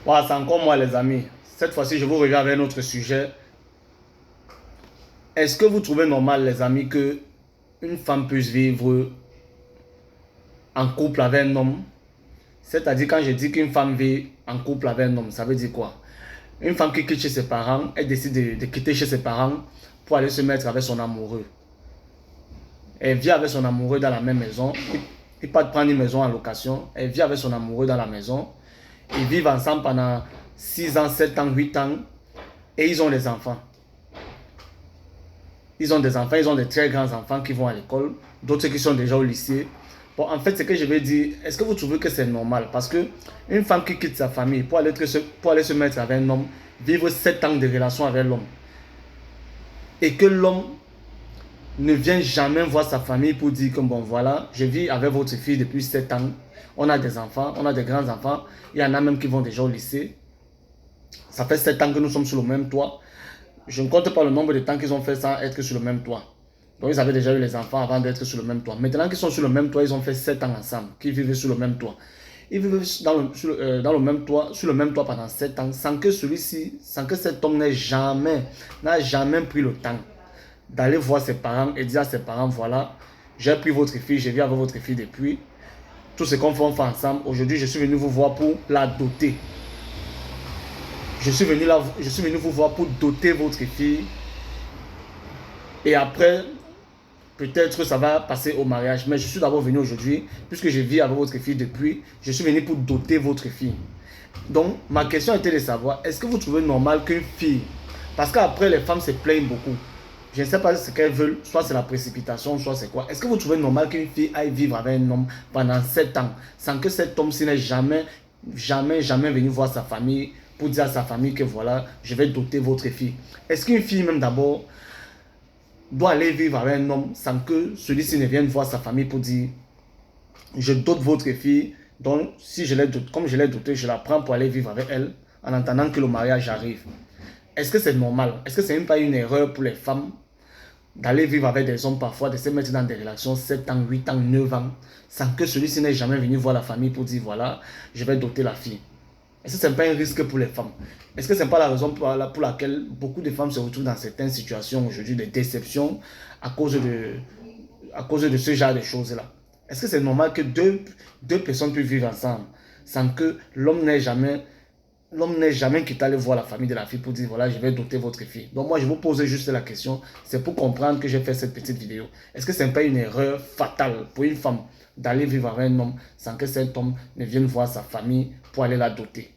Voilà, c'est encore moi les amis. Cette fois-ci, je vous reviens avec un autre sujet. Est-ce que vous trouvez normal les amis que une femme puisse vivre en couple avec un homme? C'est-à-dire quand je dis qu'une femme vit en couple avec un homme, ça veut dire quoi? Une femme qui quitte chez ses parents, elle décide de quitter chez ses parents pour aller se mettre avec son amoureux. Elle vit avec son amoureux dans la même maison. Il part prendre une maison en location. Elle vit avec son amoureux dans la maison. Ils vivent ensemble pendant 6 ans, 7 ans, 8 ans. Et ils ont des enfants. Ils ont des enfants, ils ont des très grands enfants qui vont à l'école. D'autres qui sont déjà au lycée. Bon, en fait, ce que je vais dire, est-ce que vous trouvez que c'est normal? Parce que une femme qui quitte sa famille pour aller se mettre avec un homme, vivre 7 ans de relation avec l'homme, et que l'homme ne vient jamais voir sa famille pour dire que bon voilà, je vis avec votre fille depuis 7 ans, on a des enfants, on a des grands enfants, il y en a même qui vont déjà au lycée, ça fait 7 ans que nous sommes sur le même toit, je ne compte pas le nombre de temps qu'ils ont fait sans être sur le même toit. Donc ils avaient déjà eu les enfants avant d'être sur le même toit. Maintenant qu'ils sont sur le même toit, ils ont fait 7 ans ensemble, qu'ils vivent sur le même toit. Ils vivent dans le même toit, sur le même toit pendant 7 ans, sans que celui-ci, sans que cet homme n'a jamais pris le temps d'aller voir ses parents et dire à ses parents, voilà, j'ai pris votre fille, je vis avec votre fille depuis, tout ce qu'on fait, on fait ensemble. Aujourd'hui, je suis venu vous voir pour la doter. Je suis venu vous voir pour doter votre fille. Et après, peut-être ça va passer au mariage. Mais je suis d'abord venu aujourd'hui, puisque je vis avec votre fille depuis, je suis venu pour doter votre fille. Donc, ma question était de savoir, est-ce que vous trouvez normal qu'une fille, parce qu'après les femmes se plaignent beaucoup, je ne sais pas ce qu'elles veulent, soit c'est la précipitation, soit c'est quoi. Est-ce que vous trouvez normal qu'une fille aille vivre avec un homme pendant 7 ans, sans que cet homme-ci n'ait jamais venu voir sa famille pour dire à sa famille que voilà, je vais doter votre fille. Est-ce qu'une fille même d'abord doit aller vivre avec un homme sans que celui-ci ne vienne voir sa famille pour dire je dote votre fille, donc si je l'ai doté, comme je l'ai dotée, je la prends pour aller vivre avec elle en attendant que le mariage arrive. Est-ce que c'est normal? Est-ce que c'est même pas une erreur pour les femmes d'aller vivre avec des hommes parfois, de se mettre dans des relations 7 ans, 8 ans, 9 ans, sans que celui-ci n'ait jamais venu voir la famille pour dire voilà, je vais doter la fille? Est-ce que ce n'est pas un risque pour les femmes? Est-ce que ce n'est pas la raison pour laquelle beaucoup de femmes se retrouvent dans certaines situations aujourd'hui de déception à cause de ce genre de choses-là? Est-ce que c'est normal que deux personnes puissent vivre ensemble sans que l'homme n'ait jamais quitté aller voir la famille de la fille pour dire voilà, je vais doter votre fille? Donc moi, je vous pose juste la question, c'est pour comprendre que j'ai fait cette petite vidéo. Est-ce que ce n'est pas une erreur fatale pour une femme d'aller vivre avec un homme sans que cet homme ne vienne voir sa famille pour aller la doter?